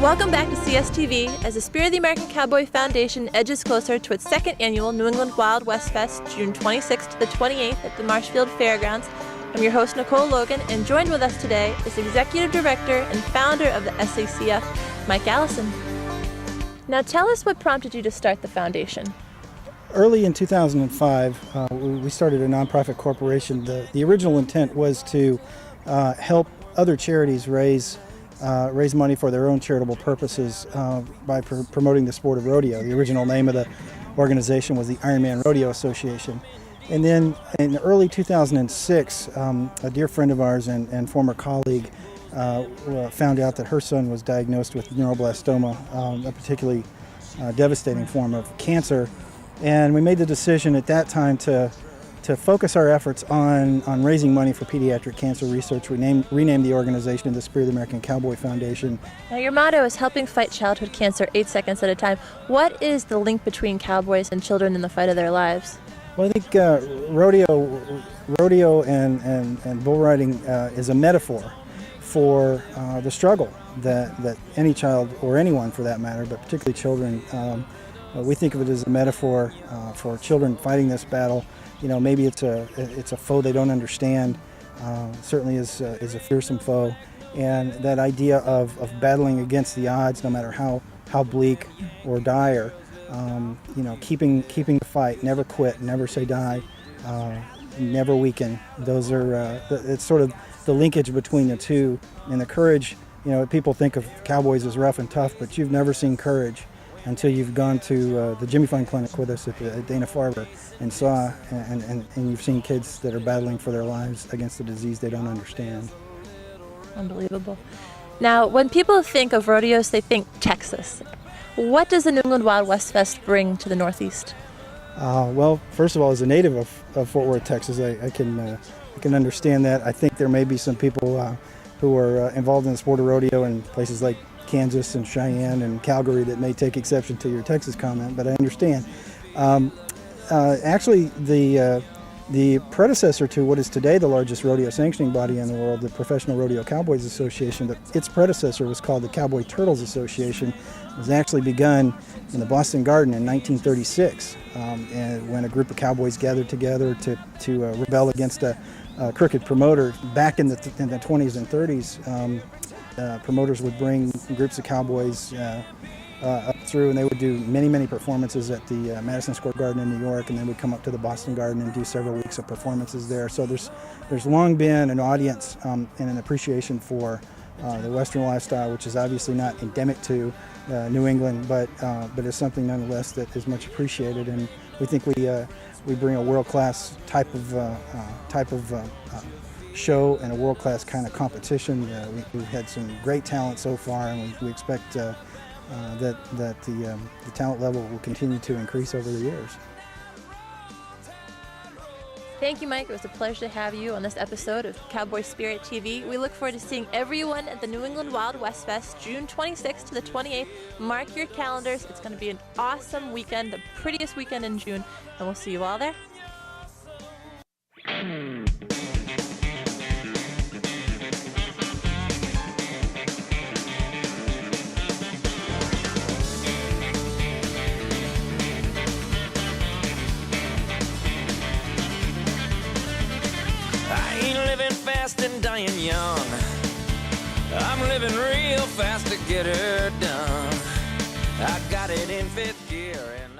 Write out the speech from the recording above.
Welcome back to CSTV as the Spirit of the American Cowboy Foundation edges closer to its second annual New England Wild West Fest, June 26th to the 28th at the Marshfield Fairgrounds. I'm your host, Nicole Logan, and joined with us today is Executive Director and founder of the SACF, Mike Allison. Now tell us what prompted you to start the foundation. Early in 2005, we started a nonprofit corporation. The original intent was to help other charities raise money for their own charitable purposes by promoting the sport of rodeo. The original name of the organization was the Ironman Rodeo Association. And then in early 2006, a dear friend of ours and former colleague found out that her son was diagnosed with neuroblastoma, a particularly devastating form of cancer. And we made the decision at that time to focus our efforts on raising money for pediatric cancer research. We renamed the organization the Spirit of the American Cowboy Foundation. Now your motto is helping fight childhood cancer 8 seconds at a time. What is the link between cowboys and children in the fight of their lives? Well, I think rodeo and bull riding is a metaphor for the struggle that any child, or anyone for that matter, but particularly children, we think of it as a metaphor for children fighting this battle. You know, maybe it's a foe they don't understand. Certainly is a fearsome foe, and that idea of battling against the odds, no matter how bleak or dire. You know, keeping the fight, never quit, never say die, never weaken. Those are it's sort of the linkage between the two, and the courage. You know, people think of cowboys as rough and tough, but you've never seen courage until you've gone to the Jimmy Fine Clinic with us at Dana-Farber and saw and you've seen kids that are battling for their lives against a disease they don't understand. Unbelievable. Now, when people think of rodeos, they think Texas. What does the New England Wild West Fest bring to the Northeast? Well, first of all, as a native of Fort Worth, Texas, I can understand that. I think there may be some people who are involved in the sport of rodeo in places like Kansas and Cheyenne and Calgary that may take exception to your Texas comment, but I understand. Actually, the predecessor to what is today the largest rodeo sanctioning body in the world, the Professional Rodeo Cowboys Association, its predecessor was called the Cowboy Turtles Association. It was actually begun in the Boston Garden in 1936, and when a group of cowboys gathered together to rebel against a crooked promoter. Back in the 20s and 30s, promoters would bring groups of cowboys up through, and they would do many performances at the Madison Square Garden in New York, and then would come up to the Boston Garden and do several weeks of performances there. So there's long been an audience and an appreciation for the Western lifestyle, which is obviously not endemic to New England, but is something nonetheless that is much appreciated. And we think we bring a world-class type of show and a world-class kind of competition. We've had some great talent so far, and we expect that the talent level will continue to increase over the years. Thank you, Mike. It was a pleasure to have you on this episode of Cowboy Spirit TV. We look forward to seeing everyone at the New England Wild West Fest, June 26th to the 28th. Mark your calendars. It's going to be an awesome weekend, the prettiest weekend in June, and we'll see you all there. And dying young, I'm living real fast to get her done. I got it in fifth gear and